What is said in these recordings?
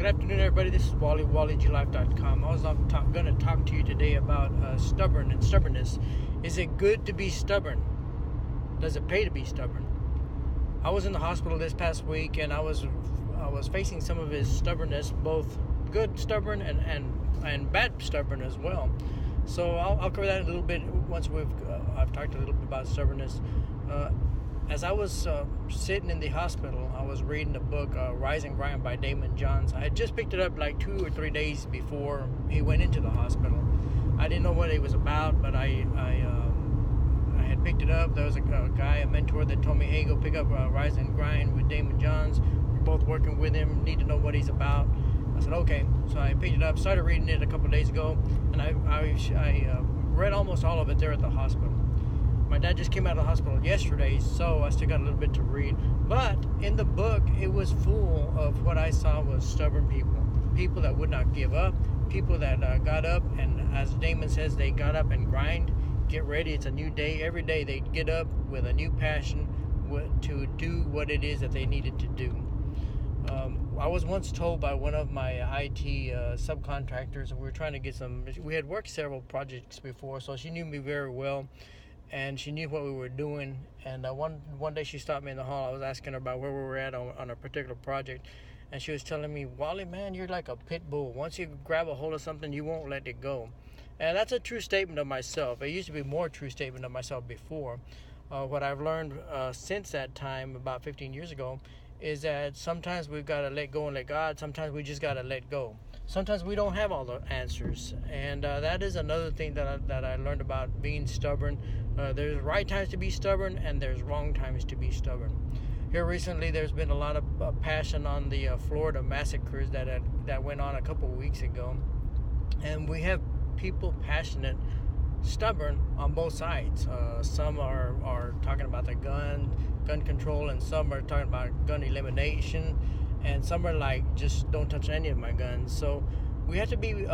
Good afternoon, everybody. This is Wally, WallyGLife.com. I was going to talk to you today about stubbornness. Is it good to be stubborn? Does it pay to be stubborn? I was in the hospital this past week, and I was facing some of his stubbornness, both good stubborn and bad stubborn as well. So I'll cover that a little bit once I've talked a little bit about stubbornness. As I was sitting in the hospital, I was reading the book Rise and Grind by Damon Johns. I had just picked it up like 2 or 3 days before he went into the hospital. I didn't know what it was about, but I had picked it up. There was a guy, a mentor, that told me, hey, go pick up Rise and Grind with Damon Johns. We're both working with him, need to know what he's about. I said, okay. So I picked it up, started reading it a couple of days ago, and I read almost all of it there at the hospital. My dad just came out of the hospital yesterday, so I still got a little bit to read. But in the book, it was full of what I saw was stubborn people that would not give up, people that got up, and as Damon says, they got up and grind, get ready. It's a new day. Every day they get up with a new passion to do what it is that they needed to do. I was once told by one of my IT subcontractors, we were trying to get we had worked several projects before, so she knew me very well. And she knew what we were doing. And one day she stopped me in the hall. I was asking her about where we were at on a particular project. And she was telling me, Wally, man, you're like a pit bull. Once you grab a hold of something, you won't let it go. And that's a true statement of myself. It used to be a more true statement of myself before. What I've learned since that time, about 15 years ago, is that sometimes we've got to let go and let God. Sometimes we just got to let go. Sometimes we don't have all the answers, and that is another thing that I learned about being stubborn. There's right times to be stubborn, and there's wrong times to be stubborn. Here recently, there's been a lot of passion on the Florida massacres that went on a couple of weeks ago, and we have people passionate, stubborn on both sides. Some are talking about the gun control, and some are talking about gun elimination. And some are like, just don't touch any of my guns. So we have to be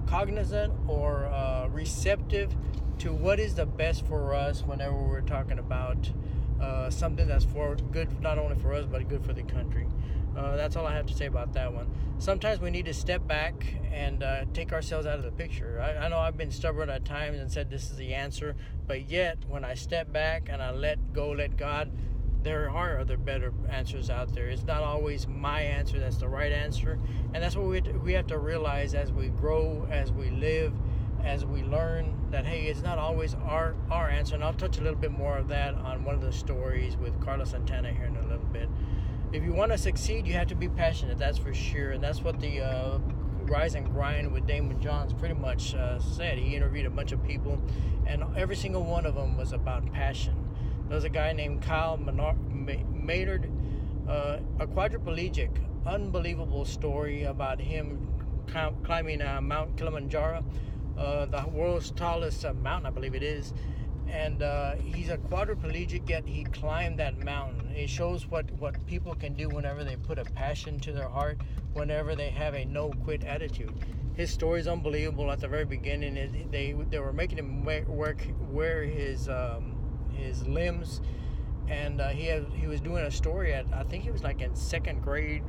cognizant or receptive to what is the best for us whenever we're talking about something that's for good, not only for us, but good for the country. That's all I have to say about that one. Sometimes we need to step back and take ourselves out of the picture. I know I've been stubborn at times and said this is the answer, but yet when I step back and I let go, let God, there are other better answers out there. It's not always my answer that's the right answer. And that's what we have to realize as we grow, as we live, as we learn, that, hey, it's not always our answer. And I'll touch a little bit more of that on one of the stories with Carlos Santana here in a little bit. If you want to succeed, you have to be passionate, that's for sure. And that's what the Rise and Grind with Damon Johns pretty much said. He interviewed a bunch of people, and every single one of them was about passion. There was a guy named Kyle Maynard, a quadriplegic. Unbelievable story about him climbing Mount Kilimanjaro, the world's tallest mountain, I believe it is. And he's a quadriplegic, yet he climbed that mountain. It shows what people can do whenever they put a passion to their heart, whenever they have a no-quit attitude. His story is unbelievable. At the very beginning, they were making him wear his limbs, and he was doing a story at, I think he was like in 2nd grade,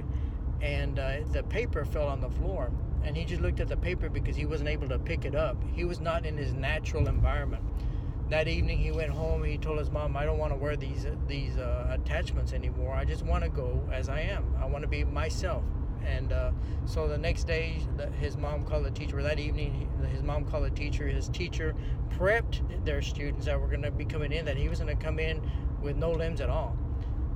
and the paper fell on the floor, and he just looked at the paper because he wasn't able to pick it up. He was not in his natural environment. That evening he went home. He told his mom, I don't want to wear these attachments anymore. I just want to go as I am. I want to be myself. And so the next day, his mom called the teacher. Or that evening, his mom called the teacher. His teacher prepped their students that were going to be coming in, that he was going to come in with no limbs at all.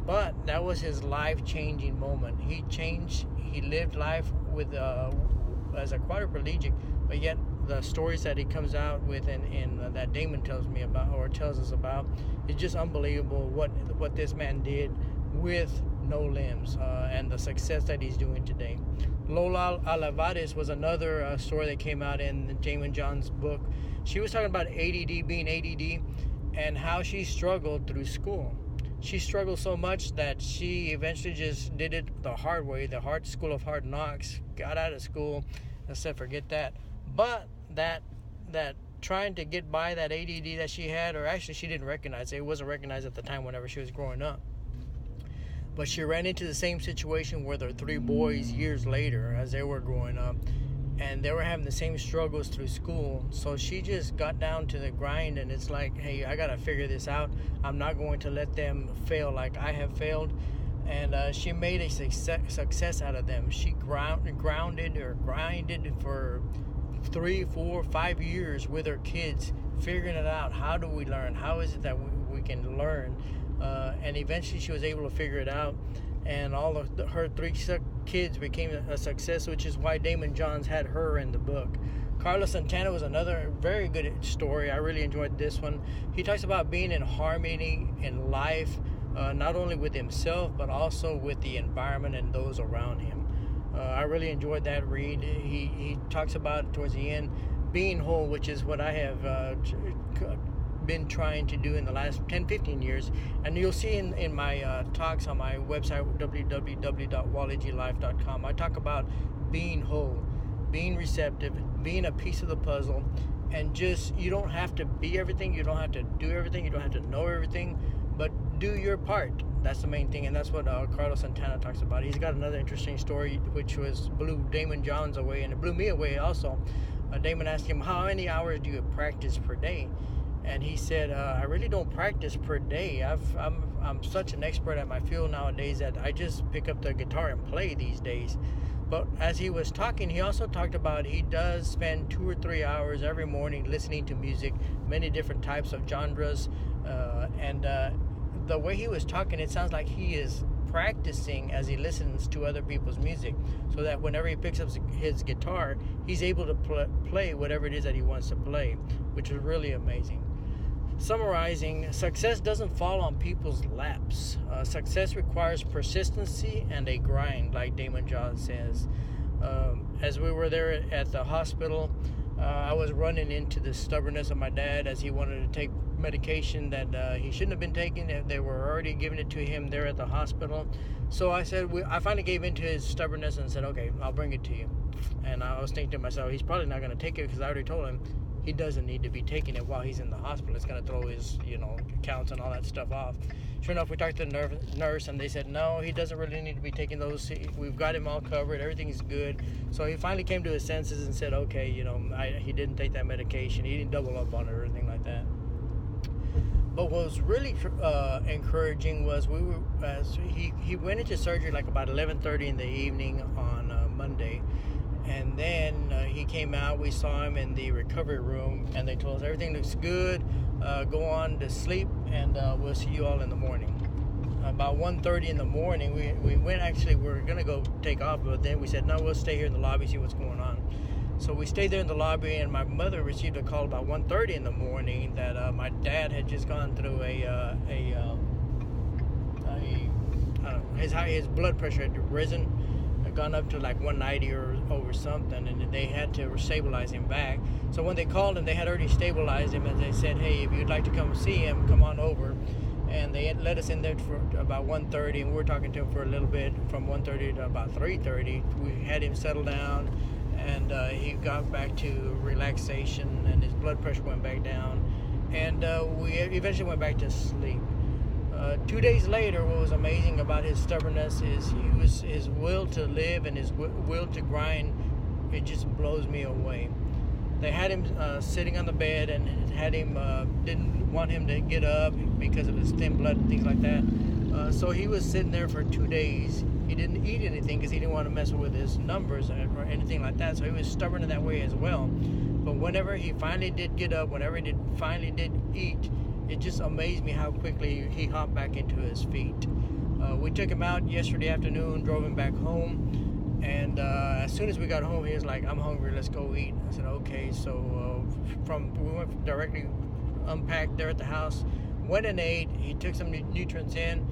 But that was his life-changing moment. He changed. He lived life with as a quadriplegic, but yet the stories that he comes out with and that Damon tells me about, or tells us about, is just unbelievable what this man did with no limbs, and the success that he's doing today. Lola Alavares was another story that came out in Damon John's book. She was talking about being ADD, and how she struggled through school. She struggled so much that she eventually just did it the hard way, the hard school of hard knocks, got out of school and said, forget that. But that trying to get by that ADD that she had, or actually she didn't recognize it. It wasn't recognized at the time whenever she was growing up. But she ran into the same situation with her 3 boys years later as they were growing up, and they were having the same struggles through school. So she just got down to the grind, and it's like, hey, I gotta figure this out. I'm not going to let them fail like I have failed. And she made a success out of them. She grinded for 3, 4, 5 years with her kids, figuring it out. How do we learn? How is it that we can learn? And eventually she was able to figure it out, and all of her 3 kids became a success, which is why Damon Johns had her in the book. Carlos Santana was another very good story. I really enjoyed this one. He talks about being in harmony in life, not only with himself but also with the environment and those around him. I really enjoyed that read. He talks about towards the end being whole, which is what I have been trying to do in the last 10-15 years, and you'll see in my talks on my website www.wallyglife.com. I talk about being whole, being receptive, being a piece of the puzzle, and just, you don't have to be everything, you don't have to do everything, you don't have to know everything, but do your part. That's the main thing, and that's what Carlos Santana talks about. He's got another interesting story which blew Damon Johns away, and it blew me away also. Damon asked him, how many hours do you practice per day? And he said, I really don't practice per day. I'm such an expert at my field nowadays that I just pick up the guitar and play these days. But as he was talking, he also talked about he does spend 2 or 3 hours every morning listening to music, many different types of genres. And the way he was talking, it sounds like he is practicing as he listens to other people's music, so that whenever he picks up his guitar, he's able to play whatever it is that he wants to play, which is really amazing. Summarizing, success doesn't fall on people's laps. Success requires persistency and a grind, like Damon Johns says. As we were there at the hospital, I was running into the stubbornness of my dad as he wanted to take medication that he shouldn't have been taking. They were already giving it to him there at the hospital. So I finally gave in to his stubbornness and said, okay, I'll bring it to you. And I was thinking to myself, he's probably not going to take it, because I already told him he doesn't need to be taking it while he's in the hospital. It's going to throw his, accounts and all that stuff off. Sure enough, we talked to the nurse, and they said, no, he doesn't really need to be taking those. We've got him all covered. Everything's good. So he finally came to his senses and said, okay, he didn't take that medication. He didn't double up on it or anything like that. But what was really encouraging was he went into surgery like about 11:30 in the evening on Monday. And then he came out, we saw him in the recovery room, and they told us everything looks good, go on to sleep, and we'll see you all in the morning. About 1:30 in the morning, we were going to go take off, but then we said, no, we'll stay here in the lobby, see what's going on. So we stayed there in the lobby, and my mother received a call about 1:30 in the morning that my dad had just gone through his blood pressure had risen, gone up to like 190 or over something, and they had to stabilize him back. So when they called him, they had already stabilized him, and they said, hey, if you'd like to come see him, come on over. And they let us in there for about 1:30, and we were talking to him for a little bit from 1:30 to about 3:30. We had him settle down, and he got back to relaxation, and his blood pressure went back down, and we eventually went back to sleep. 2 days later, what was amazing about his stubbornness is his will to live and his will to grind. It just blows me away. They had him sitting on the bed, and had him didn't want him to get up because of his thin blood and things like that. So he was sitting there for 2 days. He didn't eat anything because he didn't want to mess with his numbers or anything like that. So he was stubborn in that way as well. But whenever he finally did get up, whenever he finally did eat, it just amazed me how quickly he hopped back into his feet. We took him out yesterday afternoon, drove him back home, and as soon as we got home, he was like, I'm hungry, let's go eat. I said, okay. So we went directly, unpacked there at the house, went and ate. He took some nutrients in,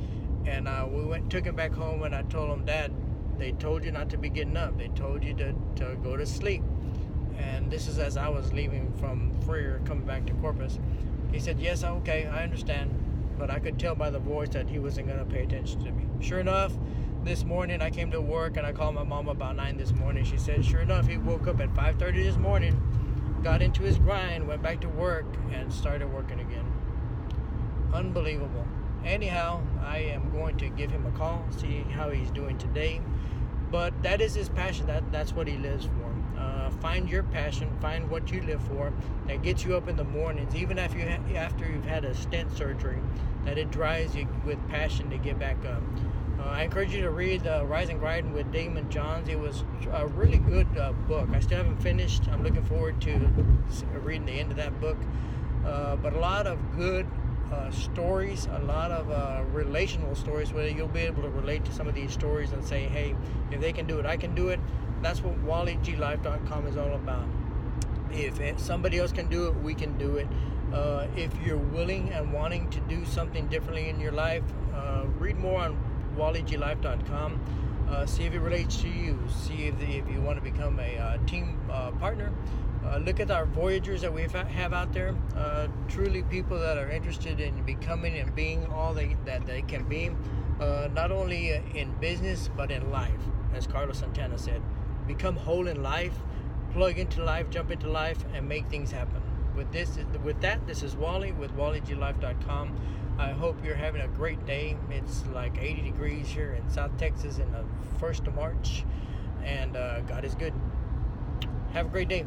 and we took him back home, and I told him, Dad, they told you not to be getting up. They told you to go to sleep. And this is as I was leaving from Freer, coming back to Corpus. He said, yes, okay, I understand. But I could tell by the voice that he wasn't going to pay attention to me. Sure enough, this morning I came to work, and I called my mom about 9 this morning. She said, sure enough, he woke up at 5:30 this morning, got into his grind, went back to work, and started working again. Unbelievable. Anyhow, I am going to give him a call, see how he's doing today. But that is his passion. That's what he lives for. Find your passion. Find what you live for. That gets you up in the mornings, even after you've had a stent surgery. That it drives you with passion to get back up. I encourage you to read Rise and Grind with Damon Johns. It was a really good book. I still haven't finished. I'm looking forward to reading the end of that book. But a lot of good stories, a lot of relational stories where you'll be able to relate to some of these stories and say, hey, if they can do it, I can do it. That's what WallyGLife.com is all about. If somebody else can do it, we can do it. If you're willing and wanting to do something differently in your life, read more on WallyGLife.com. See if it relates to you. See if you want to become a team partner. Look at our Voyagers that we have out there. Truly people that are interested in becoming and being all that they can be, not only in business but in life. As Carlos Santana said, become whole in life, plug into life, jump into life, and make things happen. With that, this is Wally with WallyGLife.com. I hope you're having a great day. It's like 80 degrees here in South Texas in the 1st of March, and God is good. Have a great day.